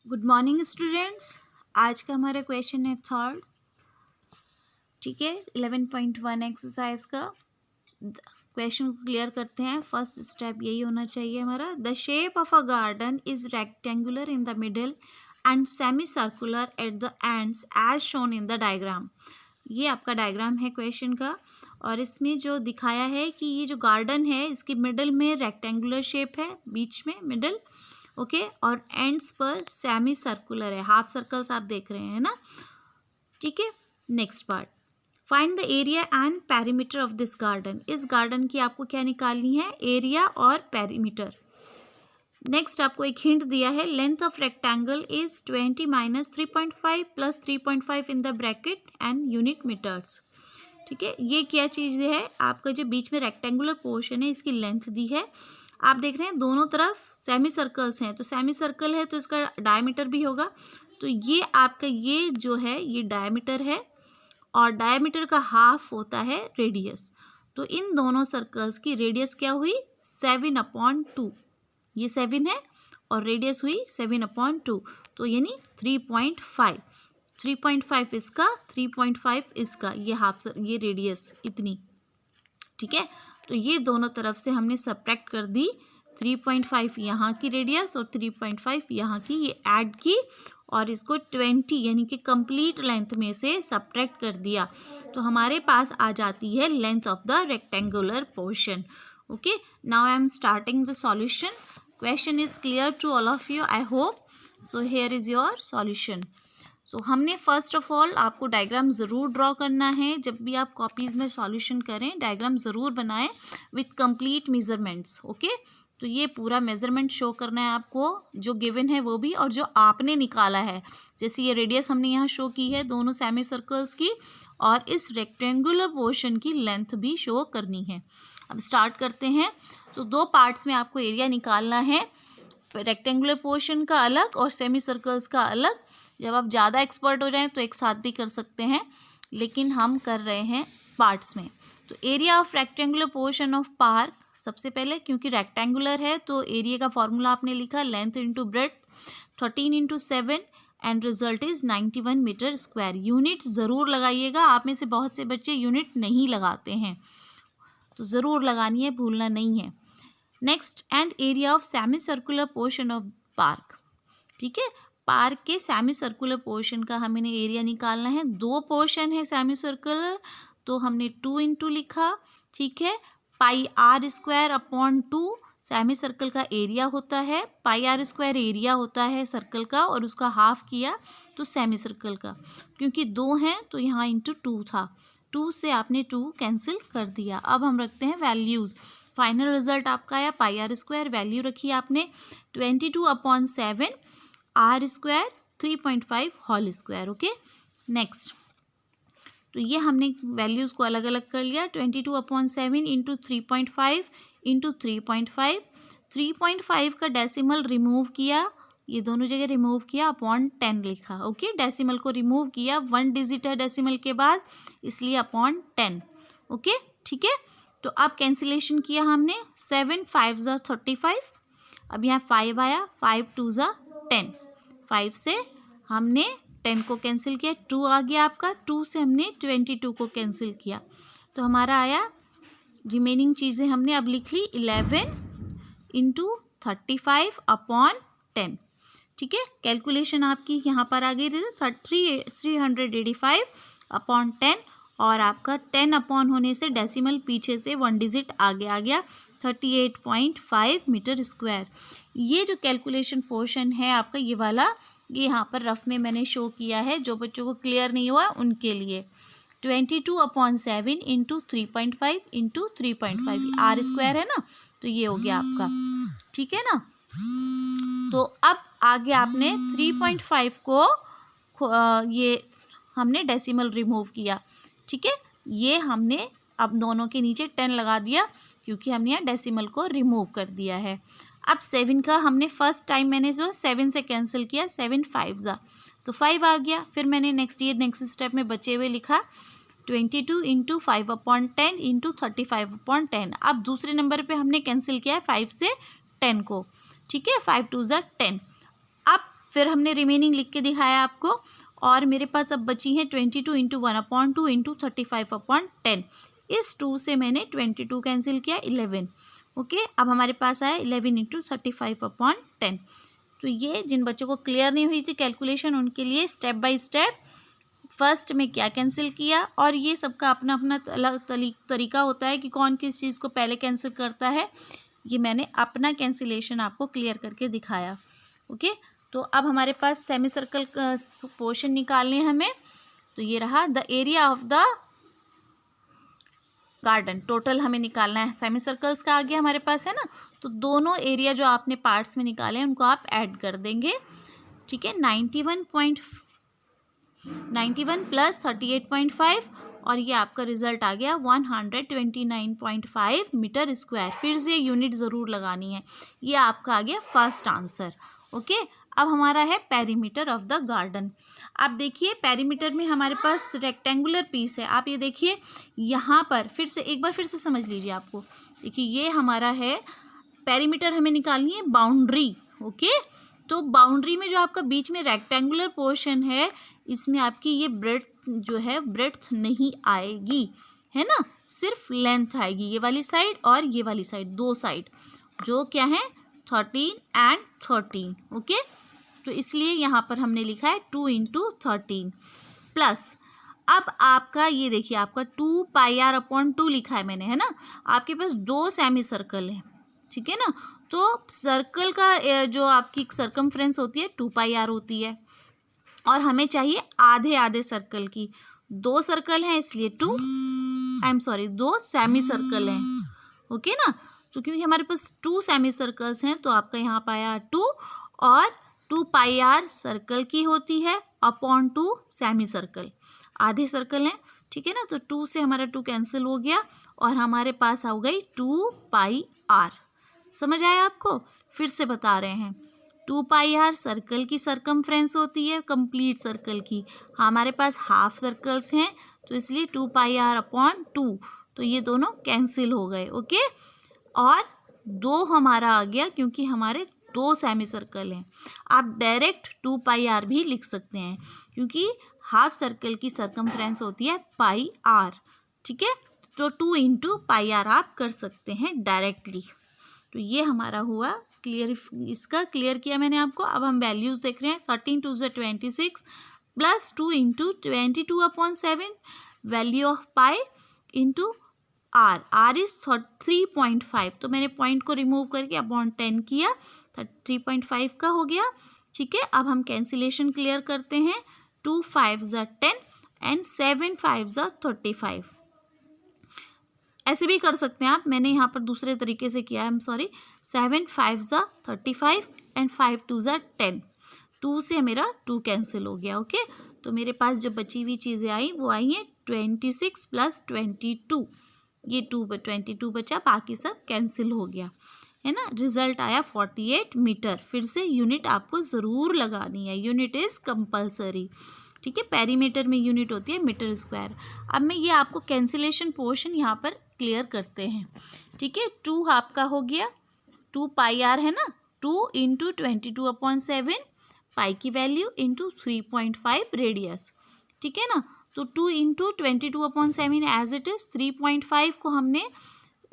Good morning students. आज का हमारा क्वेश्चन है थर्ड, ठीक है, 11.1 एक्सरसाइज का। क्वेश्चन को क्लियर करते हैं। फर्स्ट स्टेप यही होना चाहिए हमारा। The shape of a garden is rectangular in the middle and semi circular at the ends as shown in the diagram. ये आपका डायग्राम है क्वेश्चन का, और इसमें जो दिखाया है कि ये जो गार्डन है इसके मिडल में रेक्टेंगुलर शेप है, बीच में मिडल, ओके, और एंड्स पर सेमी सर्कुलर है, हाफ सर्कल्स आप देख रहे हैं ना, ठीक है। Next part, find the area and perimeter of this garden. इस गार्डन की आपको क्या निकालनी है, एरिया और पेरीमीटर। नेक्स्ट आपको एक हिंट दिया है, length of rectangle is 20 minus 3.5 plus 3.5 in the bracket and unit metres, ठीक है। ये क्या चीज़ है, आपका जो बीच में रेक्टेंगुलर पोर्शन है इसकी लेंथ दी है। आप देख रहे हैं दोनों तरफ सेमी सर्कल्स हैं, तो सेमी सर्कल है तो इसका डायमीटर भी होगा, तो ये आपका ये जो है ये डायमीटर है, और डायमीटर का हाफ होता है रेडियस। तो इन दोनों सर्कल्स की रेडियस क्या हुई, 7/2। ये 7 है और रेडियस हुई 7/2, तो यानी 3.5। 3.5 इसका, 3.5 इसका, ये हाफ ये रेडियस इतनी, ठीक है। तो ये दोनों तरफ से हमने सब्ट्रैक्ट कर दी, 3.5 यहाँ की रेडियस और 3.5 यहाँ की, ये ऐड की और इसको 20 यानी कि कंप्लीट लेंथ में से सब्ट्रैक्ट कर दिया, तो हमारे पास आ जाती है length of the rectangular portion. Okay, now I am starting the solution. Question is clear to all of you, I hope. So here is your solution. तो हमने फर्स्ट ऑफ ऑल आपको डायग्राम ज़रूर ड्रॉ करना है। जब भी आप copies में सॉल्यूशन करें डायग्राम ज़रूर बनाएं विथ कंप्लीट मेजरमेंट्स, ओके। तो ये पूरा मेजरमेंट शो करना है आपको, जो गिवन है वो भी और जो आपने निकाला है। जैसे ये रेडियस हमने यहाँ शो की है दोनों सेमी सर्कल्स की, और इस रेक्टेंगुलर पोर्शन की लेंथ भी शो करनी है। अब स्टार्ट करते हैं। तो दो पार्ट्स में आपको एरिया निकालना है, रेक्टेंगुलर पोर्शन का अलग और सेमी सर्कल्स का अलग। जब आप ज़्यादा एक्सपर्ट हो जाएं तो एक साथ भी कर सकते हैं, लेकिन हम कर रहे हैं पार्ट्स में। तो area of rectangular portion of park, सबसे पहले क्योंकि रेक्टेंगुलर है तो एरिया का फॉर्मूला आपने लिखा length into breadth, 13 into 7 and result is 91 metre square. Unit ज़रूर लगाइएगा, आप में से बहुत से बच्चे यूनिट नहीं लगाते हैं, तो ज़रूर लगानी है, भूलना नहीं है। Next, and area of semi circular portion of park, ठीक है। पार्क के सेमी सर्कुलर पोर्शन का हमें एरिया निकालना है। दो पोर्शन है सेमी सर्कुलर, तो हमने 2 इंटू लिखा, ठीक है। Pi r square upon 2 semi circle का एरिया होता है, पाई आर स्क्वायर एरिया होता है सर्कल का, और उसका हाफ किया तो सेमी सर्कल का, क्योंकि 2 हैं तो यहाँ इंटू 2 था, 2 से आपने 2 कैंसिल कर दिया। अब हम रखते हैं वैल्यूज़। फाइनल रिजल्ट आपका आया पाई आर स्क्वायर, वैल्यू रखी आपने 22/7 r square 3.5 whole square, okay. Next, तो ये हमने वैल्यूज़ को अलग अलग कर लिया। 22/7 इंटू 3.5 इंटू 3.5, 3.5 का डेसिमल रिमूव किया, ये दोनों जगह रिमूव किया, अपॉन 10 लिखा, ओके। डेसिमल को रिमूव किया, 1 डिजिट है डेसिमल के बाद, इसलिए अपॉन 10, ओके, ठीक है। तो अब कैंसिलेशन किया हमने, 7 5 ज़ा 35, अब यहाँ 5 आया, 5 2 ज़ा 10, 5 से हमने 10 को कैंसिल किया, 2 आ गया आपका, 2 से हमने 22 को कैंसिल किया, तो हमारा आया, रिमेनिंग चीज़ें हमने अब लिख ली 11 इंटू 35 अपॉन 10, ठीक है। कैलकुलेशन आपकी यहाँ पर आ गई 385 अपॉन 10, और आपका 10 अपॉन होने से डेसिमल पीछे से 1 डिजिट आगे आ गया, 38.5 मीटर स्क्वायर। ये जो कैलकुलेशन पोर्शन है आपका ये वाला, ये यहाँ पर रफ में मैंने शो किया है, जो बच्चों को क्लियर नहीं हुआ उनके लिए। 22/7 इंटू 3.5 इंटू 3.5 आर स्क्वायर है ना, तो ये हो गया आपका, ठीक है ना। तो अब आगे आपने 3.5 को ये हमने डेसिमल रिमूव किया, ठीक है। ये हमने अब दोनों के नीचे 10 लगा दिया, क्योंकि हमने यहाँ डेसिमल को रिमूव कर दिया है। अब 7 का हमने फर्स्ट टाइम मैंने जो 7 से कैंसिल किया, 7 5 ज़ा तो 5 आ गया। फिर मैंने नेक्स्ट स्टेप में बचे हुए लिखा 22 इंटू 5/10 इंटू 35/10। अब दूसरे नंबर पे हमने कैंसिल किया है 5 से 10 को, ठीक है, 5 2 ज़ा 10। अब फिर हमने रिमेनिंग लिख के दिखाया आपको, और मेरे पास अब बची हैं 22 इंटू 1/2 इंटू 35/10। इस 2 से मैंने 22 कैंसिल किया, 11। ओके, अब हमारे पास आया 11 इंटू 35/10। तो ये जिन बच्चों को क्लियर नहीं हुई थी कैलकुलेशन, उनके लिए स्टेप बाय स्टेप फर्स्ट में क्या कैंसिल किया, और ये सबका अपना अपना अलग तरीका होता है कि कौन किस चीज़ को पहले कैंसिल करता है। ये मैंने अपना कैंसिलेशन आपको क्लियर करके दिखाया। ओके, तो अब हमारे पास सेमी सर्कल पोर्शन निकालने हैं हमें। तो ये रहा the area of the garden, total हमें निकालना है। सेमी सर्कल्स का आ गया हमारे पास, है ना। तो दोनों एरिया जो आपने पार्ट्स में निकाले हैं उनको आप ऐड कर देंगे। ठीक है, 91 प्लस 38.5, और ये आपका रिजल्ट आ गया 129.5 मीटर स्क्वायर। फिर से यूनिट ज़रूर लगानी है। ये आपका आ गया फर्स्ट आंसर। ओके, अब हमारा है पेरीमीटर ऑफ द गार्डन। आप देखिए पेरीमीटर में हमारे पास रेक्टेंगुलर पीस है। आप ये देखिए यहाँ पर फिर से एक बार फिर से समझ लीजिए आपको। देखिए ये हमारा है पेरीमीटर, हमें निकालनी है बाउंड्री। ओके, तो बाउंड्री में जो आपका बीच में रेक्टेंगुलर पोर्शन है, इसमें आपकी ये ब्रेड्थ जो है ब्रेड्थ नहीं आएगी, है ना, सिर्फ लेंथ आएगी। ये वाली साइड और ये वाली साइड, दो साइड जो क्या है 13 एंड 13। ओके, तो इसलिए यहाँ पर हमने लिखा है 2 इंटू 13 प्लस। अब आपका ये देखिए आपका 2πr/2 लिखा है मैंने, है ना। आपके पास दो सेमी सर्कल है, ठीक है ना। तो सर्कल का जो आपकी सरकमफ्रेंस होती है 2πr होती है, और हमें चाहिए आधे आधे सर्कल की। दो सर्कल हैं इसलिए 2 दो सेमी सर्कल हैं। ओके ना, तो क्योंकि हमारे पास 2 सेमी सर्कल्स हैं तो आपका यहाँ पाया 2, और 2πr सर्कल की होती है अपॉन 2 सेमी सर्कल, आधे सर्कल हैं। ठीक है ना, तो 2 से हमारा 2 कैंसिल हो गया और हमारे पास आ गई 2πr। समझ आया आपको? फिर से बता रहे हैं, 2πr सर्कल की सरकमफ्रेंस होती है कंप्लीट सर्कल की। हमारे पास हाफ सर्कल्स हैं तो इसलिए 2πr/2, तो ये दोनों कैंसिल हो गए। ओके, और 2 हमारा आ गया क्योंकि हमारे 2 सेमी सर्कल हैं। आप डायरेक्ट 2πr भी लिख सकते हैं क्योंकि हाफ सर्कल की सरकमफ्रेंस होती है πr। ठीक है, तो 2 इंटू πr आप कर सकते हैं डायरेक्टली। तो ये हमारा हुआ क्लियर, इसका क्लियर किया मैंने आपको। अब हम वैल्यूज़ देख रहे हैं। 13 2 = 26 plus 2 into 22/7 value of pi into r। r is 3.5, तो मैंने पॉइंट को रिमूव करके अपॉन 10 किया, 3.5 का हो गया। ठीक है, अब हम कैंसिलेशन क्लियर करते हैं। 2 5 = 10 एंड 7 5 = 35। ऐसे भी कर सकते हैं आप, मैंने यहाँ पर दूसरे तरीके से किया है, 7 5 = 35 एंड 5 2 = 10। 2 से मेरा 2 कैंसिल हो गया। ओके, तो मेरे पास जो बची हुई चीज़ें आई वो आई हैं 26 प्लस 22। ये 22 बचा, बाकी सब कैंसिल हो गया, है ना। रिजल्ट आया 48 मीटर। फिर से यूनिट आपको ज़रूर लगानी है, यूनिट इज़ कंपलसरी। ठीक है, पेरीमीटर में यूनिट होती है मीटर स्क्वायर। अब मैं ये आपको कैंसिलेशन पोर्शन यहाँ पर क्लियर करते हैं। ठीक है, 2 आपका हो गया 2πr, है ना। 2 इंटू 22/7 पाई की वैल्यू इंटू 3.5 रेडियस। ठीक है ना, तो 2 इंटू 22/7 एज इट इज़, 3.5 को हमने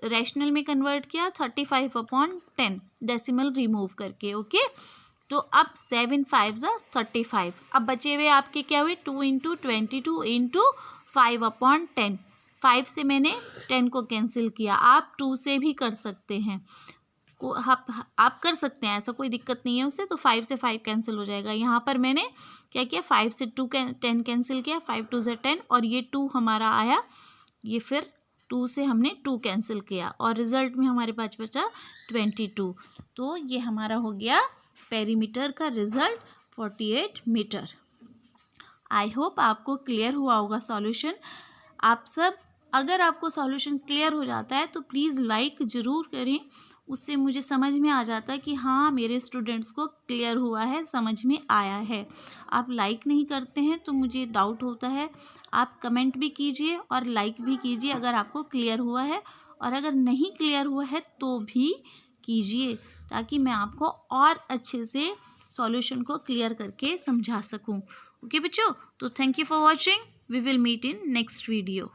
रैशनल में कन्वर्ट किया 35/10 डेसिमल रिमूव करके। ओके, तो अब 7 5 = 35। अब बचे हुए आपके क्या हुए 2 इंटू 22 इंटू 5/10। 5 से मैंने 10 को कैंसिल किया। आप 2 से भी कर सकते हैं, आप कर सकते हैं, ऐसा कोई दिक्कत नहीं है उससे। तो 5 से 5 कैंसिल हो जाएगा। यहाँ पर मैंने क्या किया, 5 से 10 कैंसिल किया, 5 2 = 10, और ये 2 हमारा आया। ये फिर 2 से हमने 2 कैंसिल किया और रिजल्ट में हमारे पास बचा 22। तो ये हमारा हो गया पेरीमीटर का रिजल्ट 48 मीटर। आई होप आपको क्लियर हुआ होगा सॉल्यूशन। आप सब, अगर आपको सॉल्यूशन क्लियर हो जाता है तो प्लीज़ लाइक ज़रूर करें, उससे मुझे समझ में आ जाता है कि हाँ मेरे स्टूडेंट्स को क्लियर हुआ है, समझ में आया है। आप लाइक नहीं करते हैं तो मुझे डाउट होता है। आप कमेंट भी कीजिए और लाइक भी कीजिए अगर आपको क्लियर हुआ है, और अगर नहीं क्लियर हुआ है तो भी कीजिए, ताकि मैं आपको और अच्छे से सॉल्यूशन को क्लियर करके समझा सकूं। ओके बच्चों, तो thank you for watching. We will meet in next video.